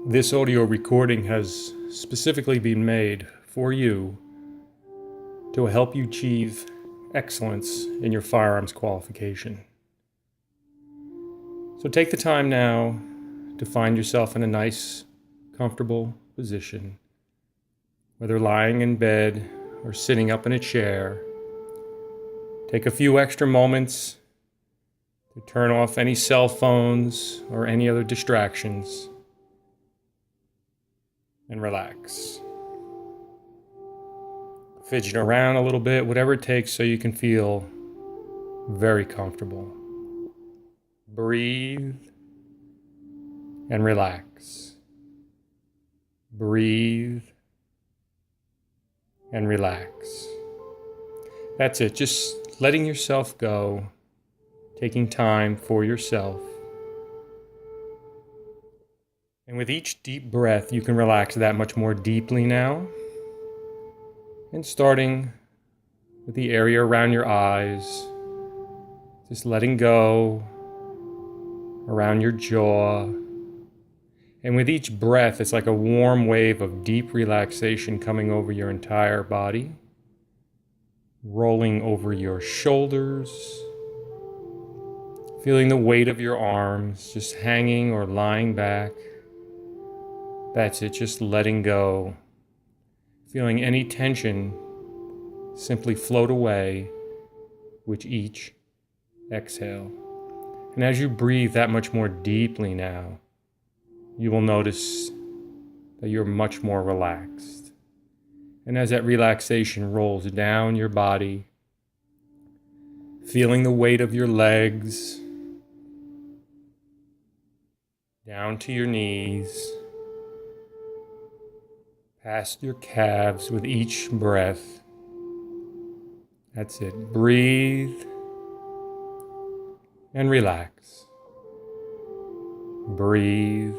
This audio recording has specifically been made for you to help you achieve excellence in your firearms qualification. So take the time now to find yourself in a nice, comfortable position, whether lying in bed or sitting up in a chair. Take a few extra moments to turn off any cell phones or any other distractions and relax. Fidget around a little bit, whatever it takes so you can feel very comfortable. Breathe and relax. Breathe and relax. That's it, just letting yourself go, taking time for yourself. And with each deep breath, you can relax that much more deeply now. And starting with the area around your eyes, just letting go around your jaw. And with each breath, it's like a warm wave of deep relaxation coming over your entire body, rolling over your shoulders, feeling the weight of your arms just hanging or lying back. That's it, just letting go. Feeling any tension simply float away with each exhale. And as you breathe that much more deeply now, you will notice that you're much more relaxed. And as that relaxation rolls down your body, feeling the weight of your legs down to your knees, past your calves with each breath. That's it. Breathe and relax. Breathe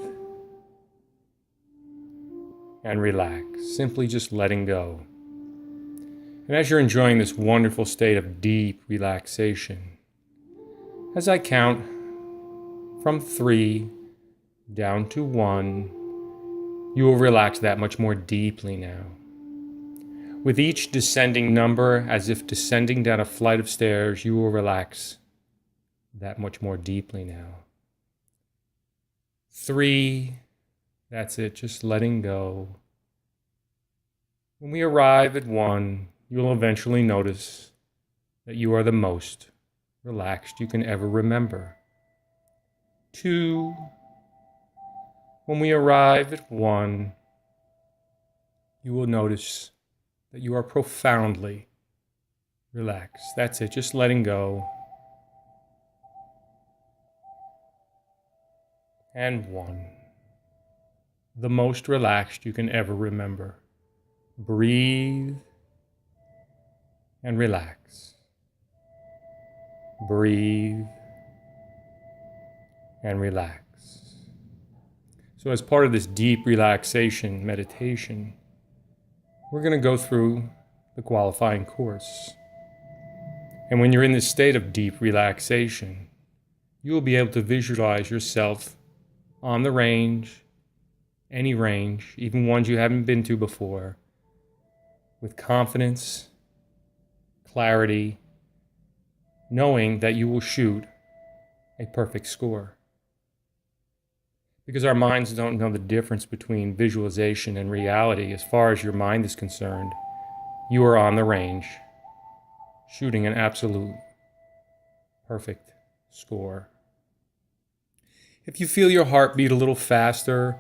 and relax. Simply just letting go. And as you're enjoying this wonderful state of deep relaxation, as I count from 3 down to 1, you will relax that much more deeply now. With each descending number, as if descending down a flight of stairs, you will relax that much more deeply now. 3, that's it, just letting go. When we arrive at 1, you'll eventually notice that you are the most relaxed you can ever remember. 2, when we arrive at 1, you will notice that you are profoundly relaxed. That's it, just letting go. And 1, the most relaxed you can ever remember. Breathe and relax. Breathe and relax. So as part of this deep relaxation meditation, we're going to go through the qualifying course. And when you're in this state of deep relaxation, you will be able to visualize yourself on the range, any range, even ones you haven't been to before, with confidence, clarity, knowing that you will shoot a perfect score. Because our minds don't know the difference between visualization and reality. As far as your mind is concerned, you are on the range, shooting an absolute perfect score. If you feel your heart beat a little faster,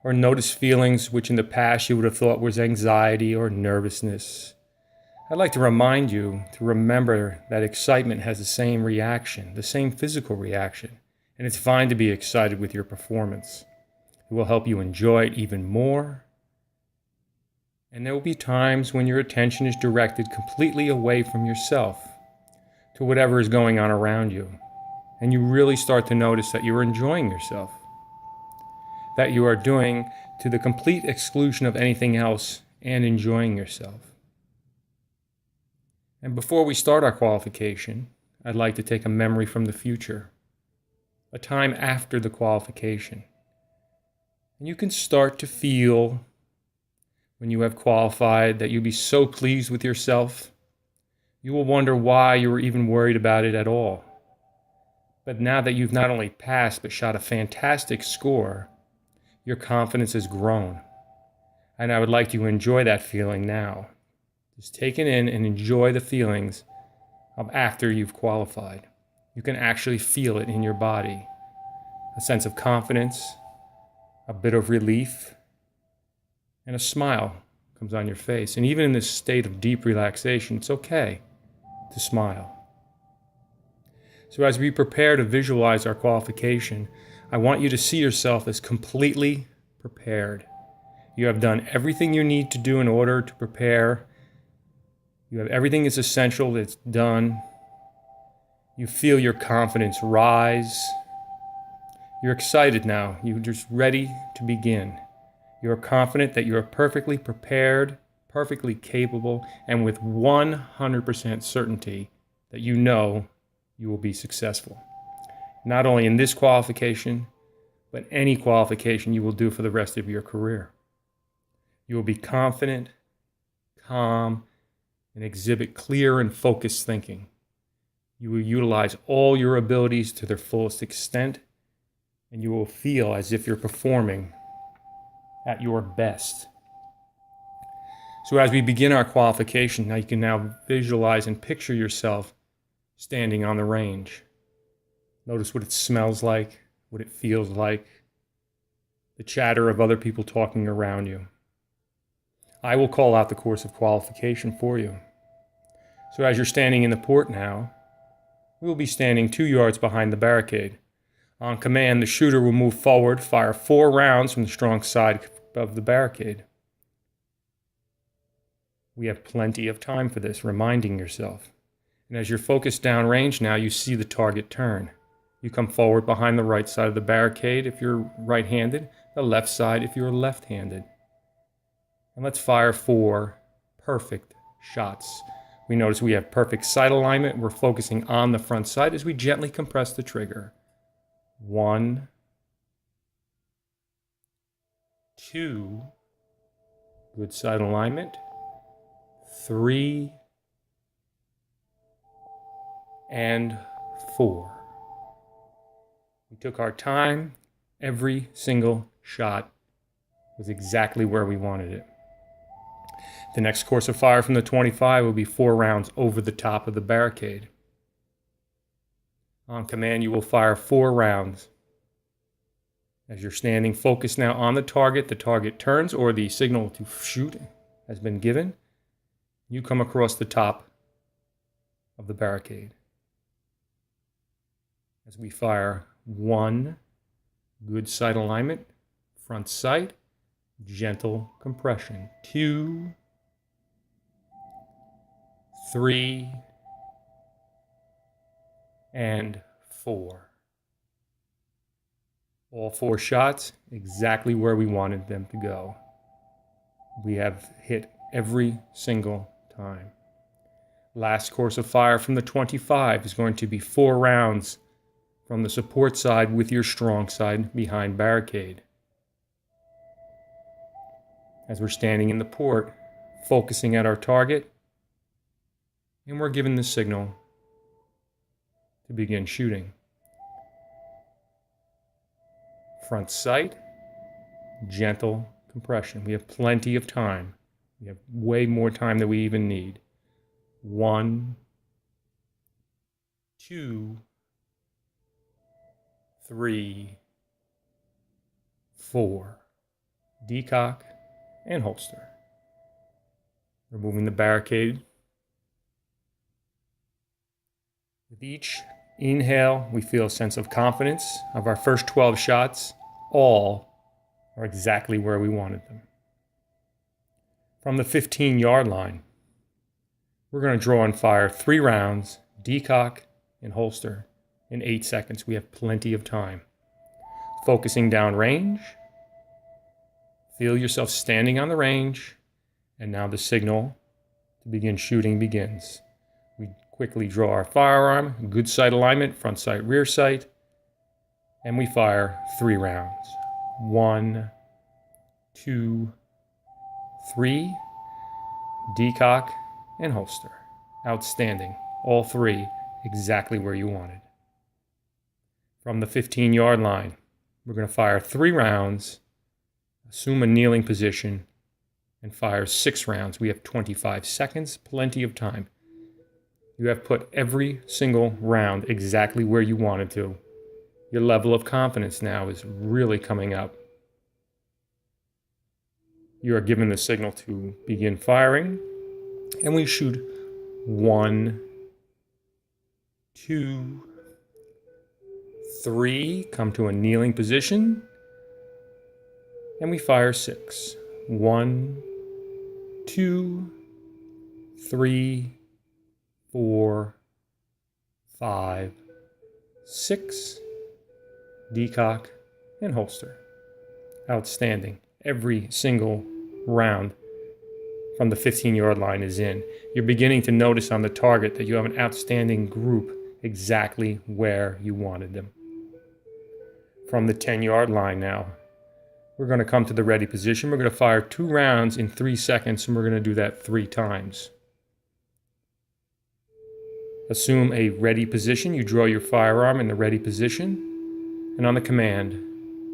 or notice feelings which in the past you would have thought was anxiety or nervousness, I'd like to remind you to remember that excitement has the same reaction, the same physical reaction. And it's fine to be excited with your performance. It will help you enjoy it even more. And there will be times when your attention is directed completely away from yourself to whatever is going on around you. And you really start to notice that you're enjoying yourself. That you are doing to the complete exclusion of anything else and enjoying yourself. And before we start our qualification, I'd like to take a memory from the future. A time after the qualification. And you can start to feel, when you have qualified, that you'll be so pleased with yourself. You will wonder why you were even worried about it at all. But now that you've not only passed but shot a fantastic score, your confidence has grown. And I would like you to enjoy that feeling now. Just take it in and enjoy the feelings of after you've qualified. You can actually feel it in your body. A sense of confidence, a bit of relief, and a smile comes on your face. And even in this state of deep relaxation, it's okay to smile. So as we prepare to visualize our qualification, I want you to see yourself as completely prepared. You have done everything you need to do in order to prepare. You have everything that's essential that's done. You feel your confidence rise. You're excited now. You're just ready to begin. You're confident that you are perfectly prepared, perfectly capable, and with 100% certainty that you know you will be successful. Not only in this qualification, but any qualification you will do for the rest of your career. You will be confident, calm, and exhibit clear and focused thinking. You will utilize all your abilities to their fullest extent, and you will feel as if you're performing at your best. So as we begin our qualification, now you can now visualize and picture yourself standing on the range. Notice what it smells like, what it feels like, the chatter of other people talking around you. I will call out the course of qualification for you. So as you're standing in the port now, we will be standing 2 yards behind the barricade. On command, the shooter will move forward, fire 4 rounds from the strong side of the barricade. We have plenty of time for this, reminding yourself. And as you're focused downrange now, you see the target turn. You come forward behind the right side of the barricade if you're right-handed, the left side if you're left-handed. And let's fire 4 perfect shots. We notice we have perfect sight alignment. We're focusing on the front sight as we gently compress the trigger. 1, 2, good sight alignment. 3, and 4. We took our time. Every single shot was exactly where we wanted it. The next course of fire from the 25 will be 4 rounds over the top of the barricade. On command, you will fire 4 rounds. As you're standing focused now on the target turns or the signal to shoot has been given. You come across the top of the barricade. As we fire 1, good sight alignment, front sight, gentle compression. 2, 3, and 4. All 4 shots exactly where we wanted them to go. We have hit every single time. Last course of fire from the 25 is going to be 4 rounds from the support side with your strong side behind barricade. As we're standing in the port, focusing at our target, and we're given the signal to begin shooting. Front sight, gentle compression. We have plenty of time. We have way more time than we even need. 1, 2, 3, 4. Decock and holster. Removing the barricade. With each inhale, we feel a sense of confidence of our first 12 shots. All are exactly where we wanted them. From the 15-yard line, we're going to draw and fire 3 rounds, decock and holster, in 8 seconds. We have plenty of time. Focusing down range. Feel yourself standing on the range. And now the signal to begin shooting begins. We quickly draw our firearm, good sight alignment, front sight, rear sight, and we fire 3 rounds. 1, 2, 3, decock, and holster. Outstanding. All three exactly where you wanted. From the 15-yard line, we're going to fire 3 rounds, assume a kneeling position, and fire 6 rounds. We have 25 seconds, plenty of time. You have put every single round exactly where you wanted to. Your level of confidence now is really coming up. You are given the signal to begin firing, and we shoot 1, 2, 3, come to a kneeling position, and we fire 6. 1, 2, 3, 4, 5, 6, decock, and holster. Outstanding. Every single round from the 15-yard line is in. You're beginning to notice on the target that you have an outstanding group exactly where you wanted them. From the 10-yard line now, we're going to come to the ready position. We're going to fire 2 rounds in 3 seconds, and we're going to do that 3 times. Assume a ready position. You draw your firearm in the ready position, and on the command,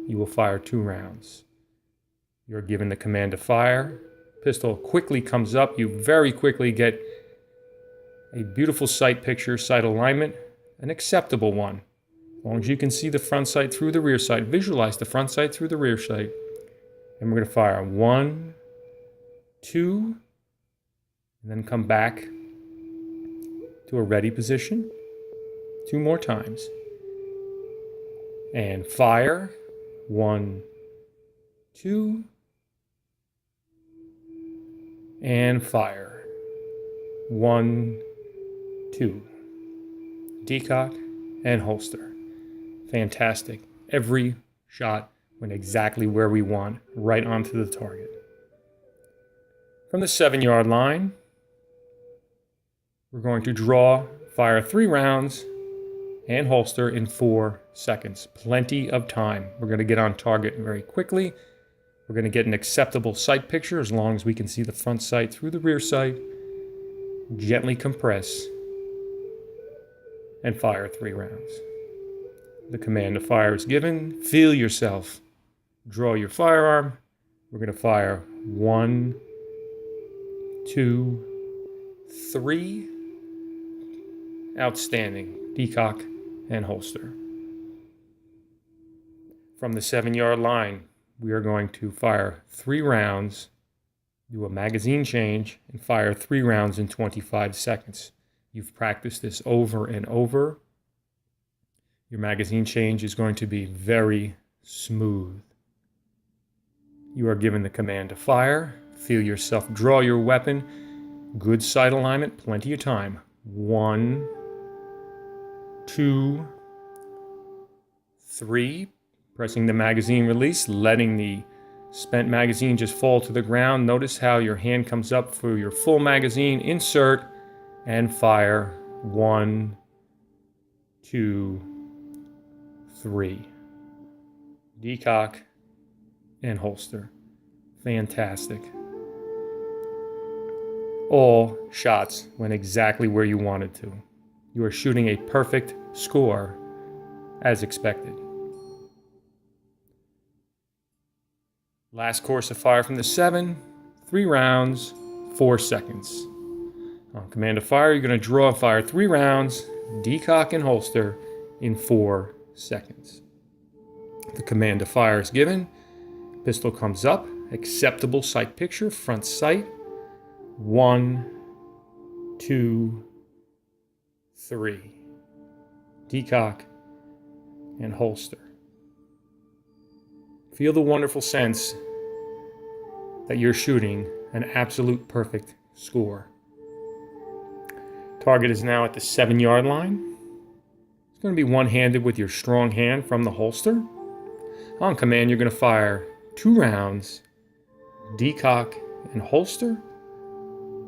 you will fire 2 rounds. You're given the command to fire. Pistol quickly comes up. You very quickly get a beautiful sight picture, sight alignment, an acceptable one. As long as you can see the front sight through the rear sight, visualize the front sight through the rear sight. And we're going to fire 1, 2, and then come back to a ready position 2 more times. And fire 1, 2, and fire 1, 2. Decock and holster. Fantastic. Every shot went exactly where we want, right onto the target. From the 7-yard line, we're going to draw, fire 3 rounds, and holster in 4 seconds. Plenty of time. We're going to get on target very quickly. We're going to get an acceptable sight picture as long as we can see the front sight through the rear sight. Gently compress and fire 3 rounds. The command to fire is given. Feel yourself. Draw your firearm. We're going to fire 1, 2, 3. Outstanding. Decock and holster. From the 7-yard line, we are going to fire 3 rounds, do a magazine change, and fire 3 rounds in 25 seconds. You've practiced this over and over. Your magazine change is going to be very smooth. You are given the command to fire. Feel yourself draw your weapon. Good sight alignment, plenty of time. 1, 2, 3. Pressing the magazine release, letting the spent magazine just fall to the ground. Notice how your hand comes up for your full magazine. Insert and fire 1, 2, 3. Decock and holster. Fantastic. All shots went exactly where you wanted to. You are shooting a perfect score as expected. Last course of fire from the 7, 3 rounds, 4 seconds. On command to fire, you're going to draw and fire 3 rounds, decock and holster in 4 seconds. The command to fire is given. Pistol comes up, acceptable sight picture, front sight. 1, 2, 3. Decock and holster. Feel the wonderful sense that you're shooting an absolute perfect score. Target is now at the 7-yard line. It's going to be one-handed with your strong hand from the holster. On command, you're going to fire 2 rounds, decock and holster.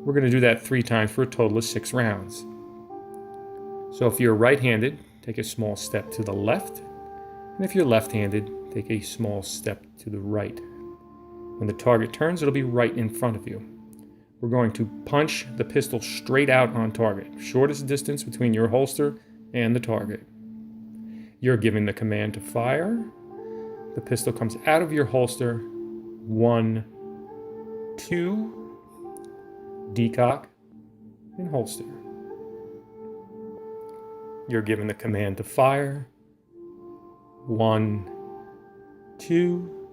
We're going to do that 3 times for a total of 6 rounds. So if you're right-handed, take a small step to the left. And if you're left-handed, take a small step to the right. When the target turns, it'll be right in front of you. We're going to punch the pistol straight out on target, shortest distance between your holster and the target. You're giving the command to fire. The pistol comes out of your holster. 1, 2, decock, and holster. You're given the command to fire. 1, 2,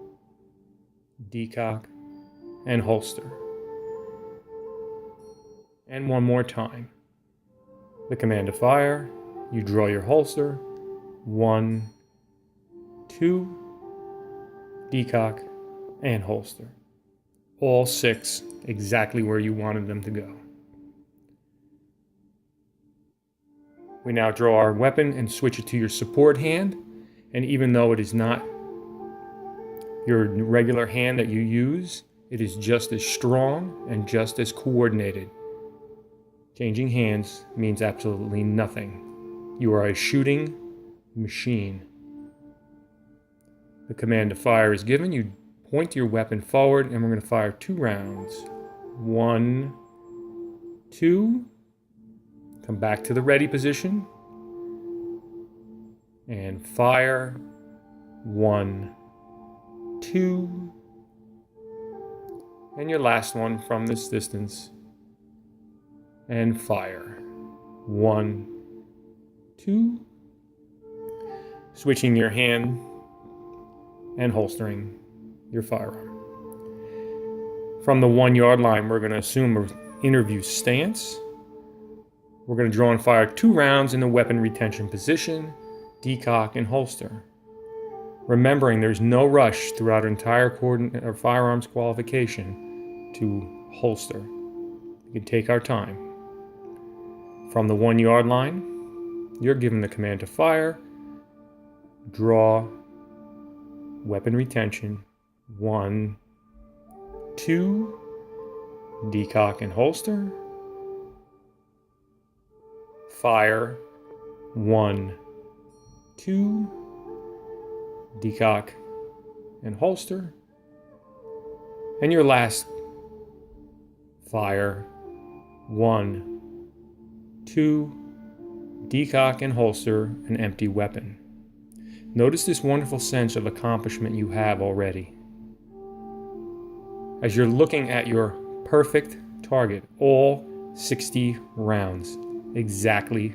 decock, and holster. And one more time. The command to fire. You draw your holster. 1, 2, decock, and holster. All 6 exactly where you wanted them to go. We now draw our weapon and switch it to your support hand. And even though it is not your regular hand that you use, it is just as strong and just as coordinated. Changing hands means absolutely nothing. You are a shooting machine. The command to fire is given. You point your weapon forward, and we're going to fire 2 rounds. 1, 2. Come back to the ready position. And fire. 1, 2. And your last one from this distance. And fire. 1, 2. Switching your hand and holstering your firearm. From the 1 yard line, we're going to assume an interview stance. We're going to draw and fire 2 rounds in the weapon retention position, decock, and holster. Remembering there's no rush throughout our entire firearms qualification to holster. We can take our time. From the 1 yard line, you're given the command to fire, draw, weapon retention, 1, 2, decock and holster, fire, 1, 2, decock and holster, and your last fire, 1, 2, decock and holster an empty weapon. Notice this wonderful sense of accomplishment you have already. As you're looking at your perfect target, all 60 rounds, exactly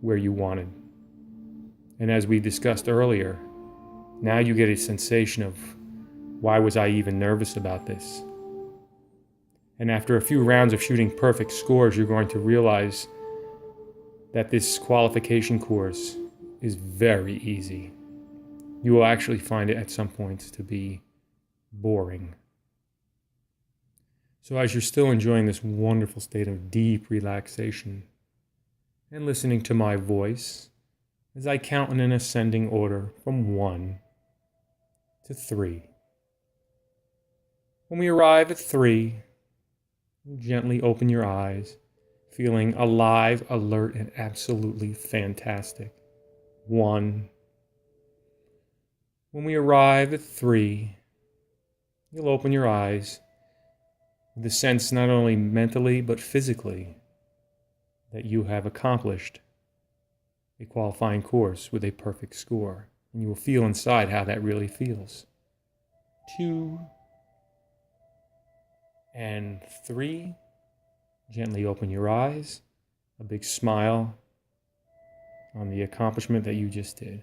where you wanted. And as we discussed earlier, now you get a sensation of, why was I even nervous about this? And after a few rounds of shooting perfect scores, you're going to realize that this qualification course is very easy. You will actually find it at some points to be boring. So as you're still enjoying this wonderful state of deep relaxation and listening to my voice as I count in an ascending order from 1 to 3. When we arrive at 3, gently open your eyes, feeling alive, alert, and absolutely fantastic. 1. When we arrive at 3, you'll open your eyes with the sense not only mentally but physically that you have accomplished a qualifying course with a perfect score. And you will feel inside how that really feels. 2 and 3. Gently open your eyes. A big smile on the accomplishment that you just did.